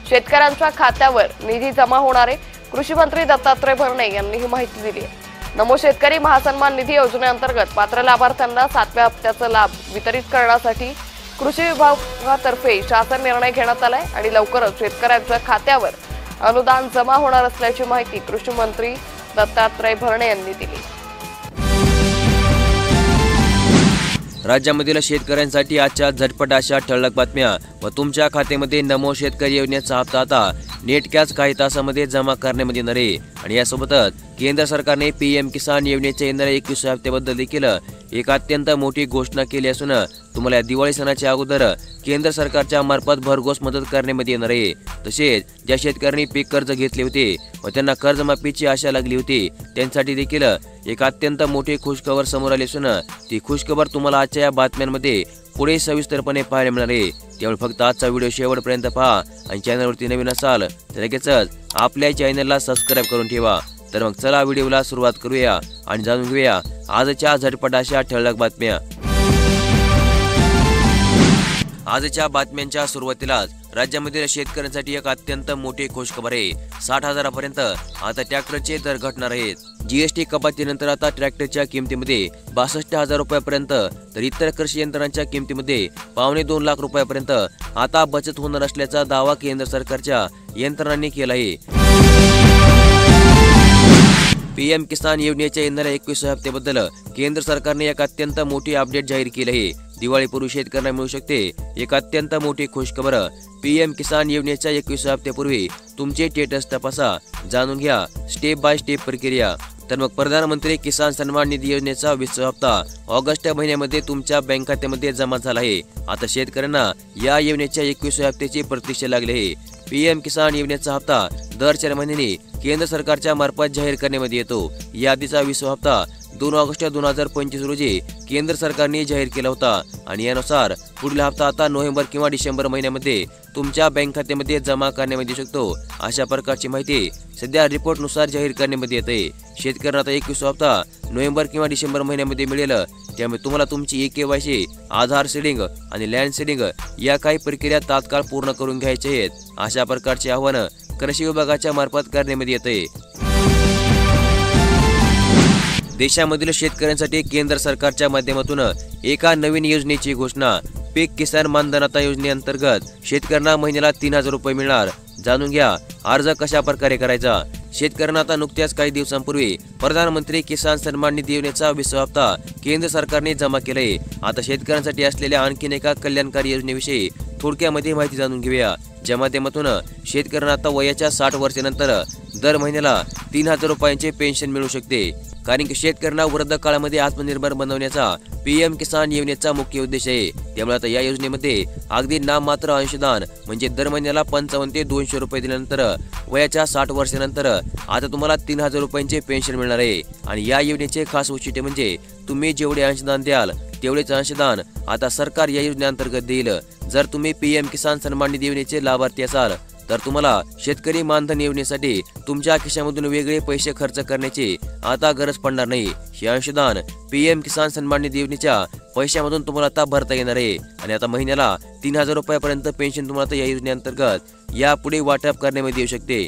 शेतकऱ्यांच्या खात्यावर निधी जमा होणार आहे। कृषी मंत्री दत्तात्रय भरणे यांनी ही माहिती दिली आहे। नमो शेतकरी महासन्मान निधी योजनेअंतर्गत पात्र लाभार्थ्यांना 7व्या हप्त्याचा लाभ वितरित करण्यासाठी कृषी विभागातर्फे शासन निर्णय घेण्यात आलाय आणि लवकरच शेतकऱ्यांच्या खात्यावर अनुदान जमा होणार असल्याची माहिती कृषी मंत्री दत्तात्रय भरणे यांनी दिली। राज्यामधील शेतकऱ्यांसाठी आजच्या झटपट अशा ठळक बातम्या व तुमच्या खात्यामध्ये नमो शेतकरी योजनेचा हप्ता आता नेटक्याच काही तासामध्ये जमा करण्यामध्ये येणार आहे। आणि यासोबतच केंद्र सरकारने पीएम किसान योजनेच्या येणाऱ्या 21 हप्त्याबद्दल देखील एक अत्यंत मोठी घोषणा केली असून तुम्हाला दिवाळी सणाच्या अगोदर केंद्र सरकारच्या मार्फत भरघोस मदत करण्यामध्ये येणार आहे। तसेच ज्या शेतकऱ्यांनी पीक कर्ज घेतले होते व त्यांना कर्जमाफीची आशा लागली होती त्यांसाठी देखील एक अत्यंत मोठी खुशखबर समोर आली असून ती खुशखबर तुम्हाला आजच्या या बातम्यांमध्ये पुढे सविस्तरपणे पाहायला मिळणार आहे। त्यामुळे फक्त आजचा व्हिडिओ शेवटपर्यंत पहा आणि चॅनलवरती नवीन असाल तर लगेचच आपल्या चॅनलला सबस्क्राइब करून ठेवा। तर मग चला व्हिडिओला सुरुवात करूया आणि जाणून घेऊया आजच्या झटपट अशा ठळक बातम्या। आजच्या बातम्यांच्या सुरुवातीलाच राज्यामधील शेतकऱ्यांसाठी एक अत्यंत मोठी खुशखबर आहे। 60,000पर्यंत आता ट्रॅक्टरचे दर घटणार आहेत। जीएसटी कपातीनंतर आता ट्रॅक्टरच्या किमतीमध्ये 62,000 रुपयापर्यंत तर इतर कृषी यंत्रांच्या किमतीमध्ये 2.25 लाख रुपयापर्यंत आता बचत होणार असल्याचा दावा केंद्र सरकारच्या यंत्रणांनी केला आहे। पीएम किसान योजनेच्या येणाऱ्या 21 हप्त्याबद्दल केंद्र सरकारने एक अत्यंत मोठी अपडेट जाहीर केली आहे। दिवाळीपूर्वी शेतकऱ्यांना मिळू शकते एक अत्यंत मोठी खुशखबर। पीएम किसान योजनेच्या 21 हप्त्यापूर्वी तुमचे स्टेटस तपासा, जाणून घ्या स्टेप बाय स्टेप प्रक्रिया। तर मग प्रधानमंत्री किसान सन्मान निधी योजनेचा 20 हप्ता ऑगस्ट महिन्यामध्ये तुमच्या बँक खात्यामध्ये जमा झाला आहे। आता शेतकऱ्यांना या योजनेच्या 21 हप्त्याची प्रतीक्षा लागली आहे। पीएम किसान योजनेचा हप्ता दर 4 महिन्यांनी केंद्र सरकारच्या मार्फत जाहीर करण्यामध्ये येतो। या आधीचा 20 हप्ता 2 ऑगस्ट 2025 रोजी केंद्र सरकारने जाहीर केला होता आणि यानुसार पुढील हप्ता आता नोव्हेंबर किंवा डिसेंबर महिन्यामध्ये तुमच्या बँक खात्यामध्ये जमा करण्यामध्ये येऊ शकतो। अशा प्रकारची माहिती सध्या रिपोर्टनुसार जाहीर करण्यामध्ये येते। शेतकऱ्यांना आता 21 हप्ता नोव्हेंबर किंवा डिसेंबर महिन्यामध्ये मिळेल। त्यामुळे तुम्हाला तुमची केवायसी, आधार सीडिंग आणि लँड सीडिंग या काही प्रक्रिया तात्काळ पूर्ण करून घ्यायचे आहेत। अशा प्रकारचे आवाहन कृषी विभागाच्या मार्फत करण्यामध्ये येते। देशामधील शेतकऱ्यांसाठी केंद्र सरकारच्या माध्यमातून एका नवीन योजनेची घोषणा। पीक किसान मानधन आता योजनेअंतर्गत शेतकऱ्यांना महिन्याला 3,000 रुपये मिळणार। जाणून घ्या अर्ज कशा प्रकारे करायचा। शेतकऱ्यांना आता नुकत्याच काही दिवसांपूर्वी प्रधानमंत्री किसान सन्मान निधी योजनेचा 20 हप्ता केंद्र सरकारने जमा केलाय। आता शेतकऱ्यांसाठी असलेल्या आणखीन एका कल्याणकारी योजनेविषयी थोडक्यामध्ये माहिती जाणून घेऊया। ज्या माध्यमातून शेतकऱ्यांना आता वयाच्या 60 वर्षानंतर दर महिन्याला 3,000 रुपयांचे पेन्शन मिळू शकते। कारण की शेतकऱ्यांना वृद्ध काळामध्ये आत्मनिर्भर बनवण्याचा पीएम किसान योजनेचा मुख्य उद्देश आहे। त्यामुळे आता या योजनेमध्ये अगदी नाममात्र अंशदान म्हणजे दर महिन्याला 55 ते 200 रुपये दिल्यानंतर वयाच्या 60 वर्षानंतर आता तुम्हाला 3,000 रुपयांचे पेन्शन मिळणार आहे। आणि या योजनेचे खास वैशिष्ट्य म्हणजे तुम्ही जेवढे अंशदान द्याल तेवढेच अंशदान आता सरकार या योजनेअंतर्गत देईल। जर तुम्ही पीएम किसान सन्मान निधी योजनेचे लाभार्थी असाल तर तुम्हाला शेतकरी मानधन योजनेसाठी तुमच्या खिशामधून वेगळे पैसे खर्च करण्याची आता गरज पडणार नाही। हे अंशदान पीएम किसान सन्मान निधी योजनेच्या पैशामधून तुम्हाला आता भरता येणार आहे। आणि आता महिन्याला 3,000 रुपयापर्यंत पेन्शन तुम्हाला या योजनेअंतर्गत यापुढे वाटप करण्यामध्ये येऊ शकते।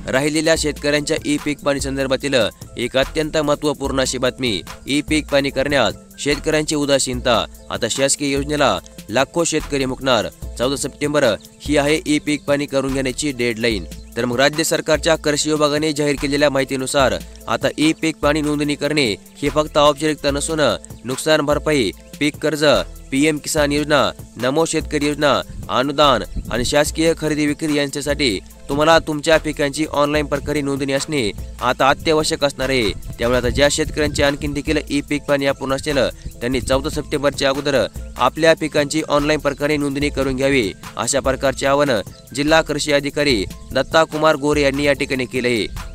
राहिलेल्या शेतकऱ्यांच्या ई पीक पाणी संदर्भातील एक अत्यंत महत्त्वपूर्ण अशी बातमी। ई पीक पाणी करण्यात शेतकऱ्यांची उदासीनता। आता शासकीय योजनेला लाखो शेतकरी मुकणार। 14 सप्टेंबर ही आहे ई पीक पाणी करून घेण्याची डेडलाईन। तर मग राज्य सरकारच्या कृषी विभागाने जाहीर केलेल्या माहितीनुसार आता ई पीक पाणी नोंदणी करणे हे फक्त औपचारिकता नसून नुकसान भरपाई, पीक कर्ज, पीएम किसान योजना, नमो शेतकरी योजना, अनुदान आणि शासकीय खरेदी विक्री यांच्यासाठी तुम्हाला तुमच्या पिकांची ऑनलाईन प्रकारे नोंदणी असणे आता अत्यावश्यक असणार आहे। त्यामुळे आता ज्या शेतकऱ्यांचे आणखीन देखील ई पीक पाणी अपूर्ण असेल त्यांनी 14 सप्टेंबरच्या अगोदर आपल्या पिकांची ऑनलाईन प्रकारे नोंदणी करून घ्यावी। अशा प्रकारचे आवाहन जिल्हा कृषी अधिकारी दत्ता कुमार गोरे यांनी या ठिकाणी केले आहे।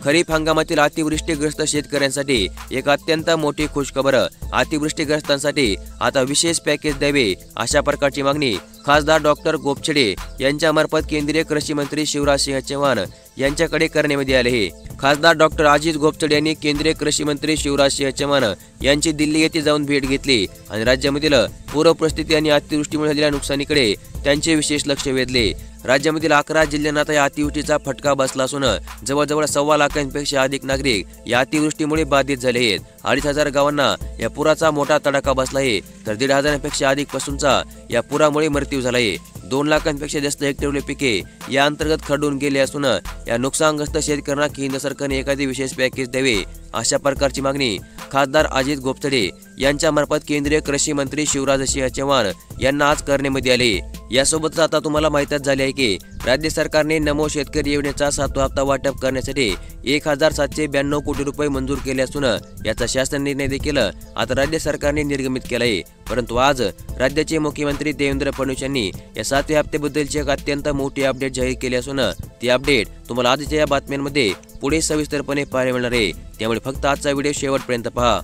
खरीप हंगामातील अतिवृष्टीग्रस्त शेतकऱ्यांसाठी एक अत्यंत मोठी खुशखबर। अतिवृष्टीग्रस्तांसाठी आता विशेष पॅकेज द्यावे अशा प्रकारची मागणी खासदार डॉक्टर गोपछडे यांच्या मार्फत केंद्रीय कृषी मंत्री शिवराज सिंह चौहान यांच्याकडे करण्यामध्ये आले आहे। खासदार डॉक्टर अजित घोपचडे यांनी केंद्रीय कृषी मंत्री शिवराज सिंह चौहान यांची दिल्ली येथे जाऊन भेट घेतली आणि राज्यामधील पूर परिस्थिती आणि अतिवृष्टीमुळे झालेल्या नुकसानीकडे त्यांचे विशेष लक्ष वेधले। राज्यामधील 11 जिल्ह्यांना आता या अतिवृष्टीचा फटका बसला असून जवळजवळ 1.25 लाखांपेक्षा अधिक नागरिक या अतिवृष्टीमुळे बाधित झाले आहेत। 2,500 गावांना या पुराचा मोठा तडाखा बसला आहे, तर 1,500पेक्षा अधिक पशूंचा या पुरामुळे मृत्यू झाला आहे। 2 लाखांपेक्षा जास्त हेक्टरवरील पिके या अंतर्गत खरडून गेले असून या नुकसानग्रस्त शेतकऱ्यांना केंद्र सरकारने एखादी विशेष पॅकेज द्यावे अशा प्रकारची मागणी खासदार अजित घोपचडे यांच्या मार्फत केंद्रीय कृषी मंत्री शिवराज सिंह चौहान यांना आज करण्यामध्ये आले। यासोबतच आता तुम्हाला माहितीच झाले आहे की राज्य सरकारने नमो शेतकरी योजनेचा 7वा हप्ता वाटप करण्यासाठी 1,792 कोटी रुपये मंजूर केले असून याचा शासन निर्णय देखील आता राज्य सरकारने निर्गमित केला आहे। परंतु आज राज्याचे मुख्यमंत्री देवेंद्र फडणवीस यांनी या 7व्या हप्त्याबद्दलची एक अत्यंत मोठी अपडेट जाहीर केली असून ती अपडेट तुम्हाला आजच्या या बातम्यांमध्ये पुढे सविस्तरपणे पाहायला मिळणार आहे, त्यामुळे फक्त आजचा व्हिडिओ शेवटपर्यंत पहा।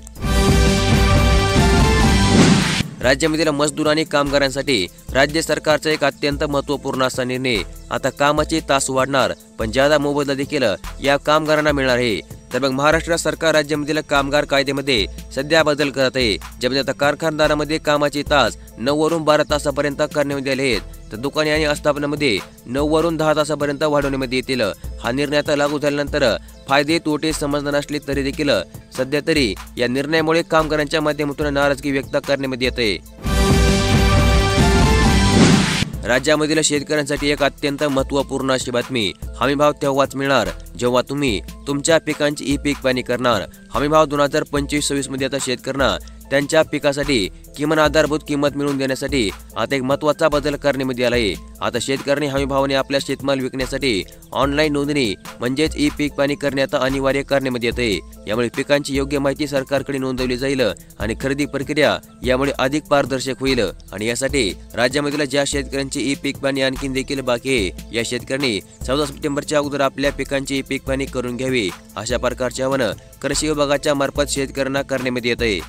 राज्यामधील मजदूर आणि कामगारांसाठी राज्य सरकारचा एक अत्यंत महत्त्वपूर्ण असा निर्णय। आता कामाचे तास वाढणार, पण ज्यादा मोबदला देखील या कामगारांना मिळणार आहे। तर मग महाराष्ट्र सरकार राज्यामधील कामगार कायद्यामध्ये सध्या बदल करत आहे, ज्यामध्ये आता कारखानदारामध्ये कामाचे तास 9 वरून 12 तासापर्यंत करण्यात आले आहेत, तर दुकाने आणि आस्थापनामध्ये 9 वरून 10 तासापर्यंत वाढवण्यात येतील। हा निर्णय आता लागू झाल्यानंतर फायदे तोटे समजणार नसले तरी देखील सध्या तरी या निर्णयामुळे कामगारांच्या माध्यमातून नाराजगी व्यक्त करण्यात येते। राज्यामधील शेतकऱ्यांसाठी एक अत्यंत महत्त्वपूर्ण अशी बातमी। हमीभाव तेव्हाच मिळणार जेव्हा तुम्ही तुमच्या पिकांची ई-पीक पाहणी करणार। हमीभाव 2025-26 मध्ये आता शेतकऱ्यांना त्यांच्या पिकासाठी किमान आधारभूत किंमत मिळवून देण्यासाठी आता एक महत्त्वाचा बदल करण्यात आला आहे। आता शेतकऱ्यांनी हमीभावाने आपला शेतमाल विकण्यासाठी ऑनलाईन नोंदणी म्हणजेच ई-पीक पाहणी करणे आता अनिवार्य करण्यात येत आहे। यामुळे पिकांची योग्य माहिती सरकारकडे नोंदवली जाईल आणि खरेदी प्रक्रिया यामुळे अधिक पारदर्शक होईल। आणि यासाठी राज्यामधील ज्या शेतकऱ्यांची ई-पीक पाहणी आणखी देखील बाकी आहे, या शेतकऱ्यांनी 14 सप्टेंबरच्या अगोदर आपल्या पिकांची ई-पीक पाहणी करून घ्यावी अशा प्रकारचे आवाहन कृषी विभागाच्या मार्फत शेतकऱ्यांना करण्यात येत आहे।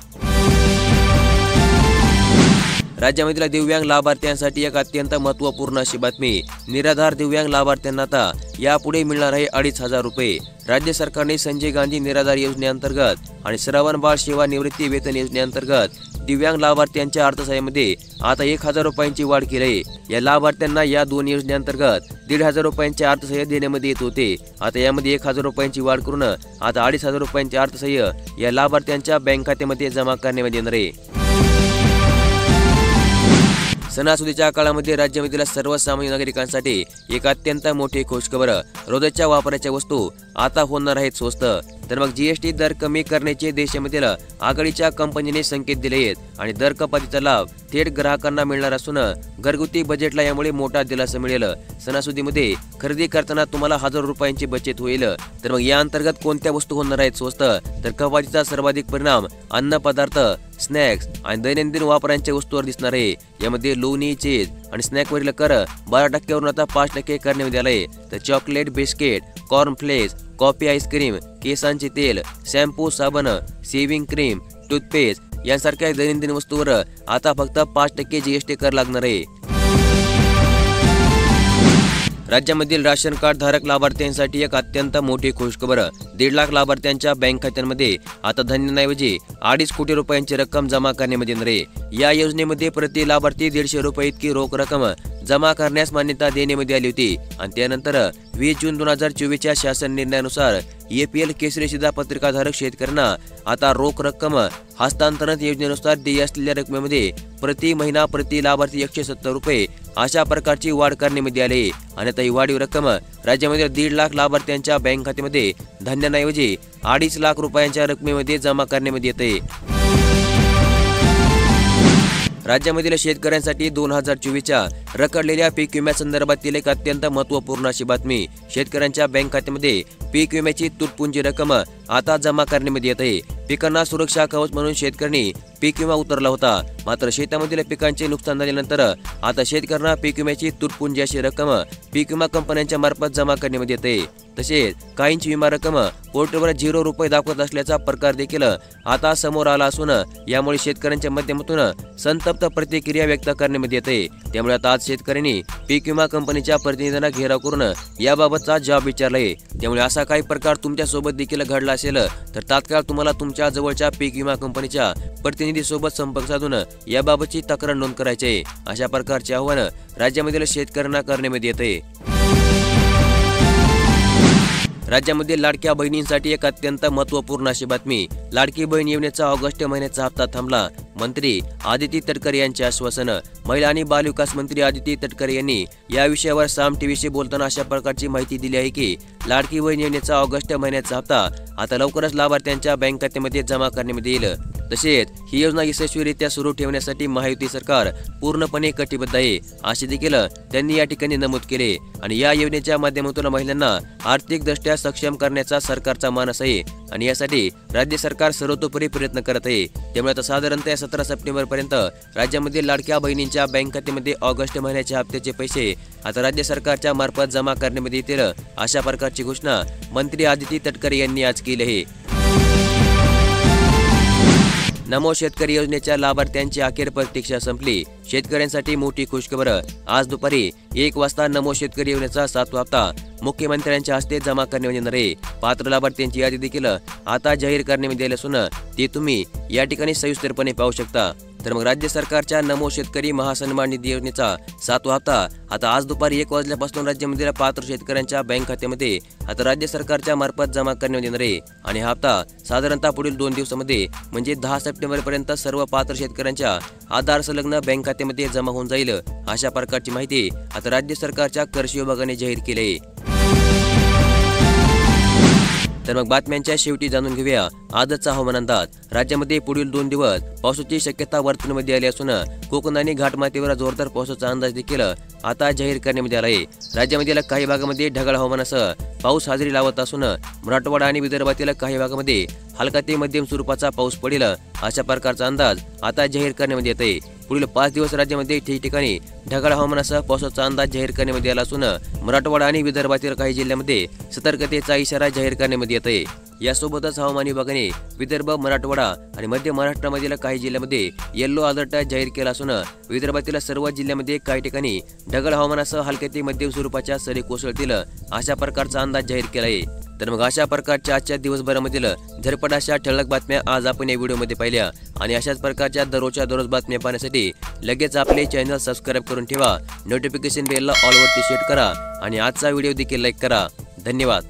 राज्यामधील दिव्यांग लाभार्थ्यांसाठी एक अत्यंत महत्त्वपूर्ण अशी बातमी। निराधार दिव्यांग लाभार्थ्यांना आता यापुढे मिळणार आहे 2,500 रुपये। राज्य सरकारने संजय गांधी निराधार योजनेअंतर्गत आणि श्रवण बाळ सेवा निवृत्ती वेतन योजनेअंतर्गत दिव्यांग लाभार्थ्यांच्या अर्थसहाय्यामध्ये आता 1,000 रुपयांची वाढ केली आहे। या लाभार्थ्यांना या दोन योजनेअंतर्गत 1,500 रुपयांचे अर्थसहाय्य देण्यामध्ये येत होते। आता यामध्ये 1,000 रुपयांची वाढ करून आता 2,500 रुपयांचे अर्थसहाय्य या लाभार्थ्यांच्या बँक खात्यामध्ये जमा करण्यात येणार आहे। सणासुदीच्या काळामध्ये राज्यामधील सर्वसामान्य नागरिकांसाठी एक अत्यंत मोठी खुशखबर। रोजच्या वापराच्या वस्तू आता होणार आहेत स्वस्त। तर मग जीएसटी दर कमी करण्याचे देशामधील आघाडीच्या कंपनीने संकेत दिले आहेत आणि दर कपातीचा लाभ थेट ग्राहकांना मिळणार असून घरगुती बजेटला यामुळे मोठा दिलासा मिळेल। सणासुदीमध्ये खरेदी करताना तुम्हाला 1,000 रुपयांची बचत होईल। तर मग या अंतर्गत कोणत्या वस्तू होणार आहेत स्वस्त, तर कपातीचा सर्वाधिक परिणाम अन्न पदार्थ, स्नॅक्स आणि दैनंदिन वापरांच्या वस्तूंवर दिसणार आहे। यामध्ये लोणी, चीज आणि स्नॅकवरील कर 12% वरून आता 5% करण्यात आले आहे। तर chocolate, biscuit, cornflakes, coffee, ice cream, केसांचे तेल, शॅम्पू, साबण, शेव्हिंग क्रीम, टूथपेस्ट यांसारख्या दैनंदिन वस्तूंवर आता फक्त 5% जीएसटी कर लागणार आहे। राज्यामधील राशन कार्ड धारक लाभार्थ्यांसाठी एक अत्यंत मोठी खुशखबर। 1.5 लाख लाभार्थ्यांच्या बँक खात्यांमध्ये आता धान्याऐवजी 2.5 कोटी रुपयांची रक्कम जमा करण्यात येणार आहे। या योजनेमध्ये प्रति लाभार्थी 150 रुपये इतकी रोख रक्कम जमा करण्यास मान्यता देण्यात आली होती आणि त्यानंतर 20 जून 2024च्या शासन निर्णयानुसार APL केसरी शिधापत्रिकाधारक शेतकऱ्यांना आता रोख रक्कम हस्तांतरण योजनेनुसार देय असलेल्या रकमेमध्ये प्रति महिना प्रति लाभार्थी 170 रुपये अशा प्रकारची वाढ करण्यात आली आणि आता ही वाढीव रक्कम राज्यामध्ये 1.5 लाख लाभार्थ्यांच्या बँक खात्यामध्ये धान्याऐवजी 2.5 लाख रुपयांच्या रकमेमध्ये जमा करण्यात येते। राज्यामधील शेतकऱ्यांसाठी 2024च्या रखडलेल्या पीक विम्यासंदर्भातील एक अत्यंत महत्त्वपूर्ण अशी बातमी। शेतकऱ्यांच्या बँक खात्यामध्ये पीक विम्याची तुटपुंजी रक्कम आता जमा करण्यात येत आहे। पिकांना सुरक्षा कवच म्हणून शेतकऱ्यांनी पीक विमा उतरला होता, मात्र शेतामधील पिकांचे नुकसान झाल्यानंतर आता शेतकऱ्यांना पीक विम्याची तुटपुंजी अशी रक्कम पीक विमा कंपन्यांच्या मार्फत जमा करण्यात येते। तसेच काहींची विमा रक्कम पोर्टलवर 0 रुपये दाखवत असल्याचा प्रकार देखील आता समोर आला असून यामुळे शेतकऱ्यांच्या माध्यमातून संतप्त प्रतिक्रिया व्यक्त करण्यात येते। त्यामुळे आता आज शेतकऱ्यांनी पीक विमा कंपनीच्या प्रतिनिधींना घेराव करून याबाबतचा जबाब विचारलाय। त्यामुळे असा काही प्रकार तुमच्या सोबत देखील घडला असेल तर तात्काळ तुम्हाला तुमच्या जवळच्या पीक विमा कंपनीच्या प्रतिनिधीसोबत संपर्क साधून याबाबतची तक्रार नोंद करायची आहे। अशा प्रकारचे आवाहन राज्यामधील शेतकऱ्यांना करण्यात येते। राज्यामध्ये लाडक्या बहिणींसाठी एक अत्यंत महत्त्वपूर्ण अशी बातमी। लाडकी बहीण योजनेचा ऑगस्ट महिन्याचा हप्ता थांबला। मंत्री आदिती तटकरे यांचे आश्वासन। महिला आणि बालविकास मंत्री आदिती तटकरे यांनी या विषयावर साम टीव्हीशी बोलताना अशा प्रकारची माहिती दिली आहे की लाडकी बहीण योजनेचा ऑगस्ट महिन्याचा हप्ता आता लवकरच लाभार्थ्यांच्या बँक खात्यामध्ये जमा करण्यात येईल। तसेच ही योजना यशस्वीरित्या सुरू ठेवण्यासाठी महायुती सरकार पूर्णपणे कटिबद्ध आहे असे देखील त्यांनी या ठिकाणी नमूद केले। आणि या योजनेच्या माध्यमातून महिलांना आर्थिकदृष्ट्या सक्षम करण्याचा सरकारचा मानस आहे आणि यासाठी राज्य सरकार सर्वतोपरी प्रयत्न करत आहे। त्यामुळे आता साधारणतः 17 सप्टेंबर पर्यंत राज्यामध्ये लाडक्या बहिणींच्या बँक खात्यामध्ये ऑगस्ट महिन्याच्या हप्त्याचे पैसे आता राज्य सरकारच्या मार्फत जमा करण्यात येतील अशा प्रकारची घोषणा मंत्री आदिती तटकरे यांनी आज केली आहे। नमो शेतकरी योजनेच्या लाभार्थ्यांची अखेर प्रतीक्षा संपली। शेतकऱ्यांसाठी मोठी खुशखबर। आज दुपारी 1 वाजता नमो शेतकरी योजनेचा 7वा हप्ता मुख्यमंत्र्यांच्या हस्ते जमा करण्यात येणार आहे। पात्र लाभार्थ्यांची यादी देखील आता जाहीर करण्यात आली असून ती तुम्ही या ठिकाणी सविस्तरपणे पाहू शकता। तर मग राज्य सरकारच्या नमो शेतकरी महासन्मान निधी योजनेचा 7वा हप्ता आता आज दुपारी 1 वाजल्यापासून राज्यामधील पात्र शेतकऱ्यांच्या बँक खात्यामध्ये आता राज्य सरकारच्या मार्फत जमा करण्यात येणार आहे। आणि हा हप्ता साधारणतः पुढील 2 दिवसामध्ये म्हणजे 10 सप्टेंबर पर्यंत सर्व पात्र शेतकऱ्यांच्या आधार संलग्न बँक खात्यामध्ये जमा होऊन जाईल अशा प्रकारची माहिती आता राज्य सरकारच्या कृषी विभागाने जाहीर केली आहे। तर मग बातम्यांच्या शेवटी जाणून घेऊया आजचा हवामान अंदाज। राज्यामध्ये पुढील 2 दिवस पावसाची शक्यता वर्तवण्यात आली असून कोकण आणि घाटमाथ्यावर जोरदार पावसाचा अंदाज देखील आता जाहीर करण्यात आला आहे। राज्यामधील काही भागामध्ये ढगाळ हवामानासह पाऊस हजेरी लावत असून मराठवाडा आणि विदर्भातील काही भागामध्ये हलका ते मध्यम स्वरूपाचा पाऊस पडेल अशा प्रकारचा अंदाज आता जाहीर करण्यात येत आहे। पुढील 5 दिवस राज्यामध्ये ठिकठिकाणी ढगाळ हवामानासह पावसाचा अंदाज जाहीर करण्यात आला असून मराठवाडा आणि विदर्भातील काही जिल्ह्यांमध्ये सतर्कतेचा इशारा जाहीर करण्यात येत आहे। यासोबतच हवामान विभागाने विदर्भ, मराठवाडा आणि मध्य महाराष्ट्रामधील काही जिल्ह्यांमध्ये येलो अलर्ट जाहीर केला असून विदर्भातील सर्व जिल्ह्यांमध्ये काही ठिकाणी ढगाळ हवामानासह हलक्या ते मध्यम स्वरूपाच्या सरी कोसळतील अशा प्रकारचा अंदाज जाहीर केला आहे। तर मग अशा प्रकारच्या आजच्या दिवसभरामधील झटपट अशा ठळक बातम्या आज आपण या व्हिडिओमध्ये पाहिल्या आणि अशाच प्रकारच्या दररोजच्या दररोज बातम्या पाहण्यासाठी लगेच आपले चॅनल सबस्क्राईब करून ठेवा। नोटिफिकेशन बेलला ऑल वरती सेट करा आणि आजचा व्हिडिओ देखील लाईक करा। धन्यवाद।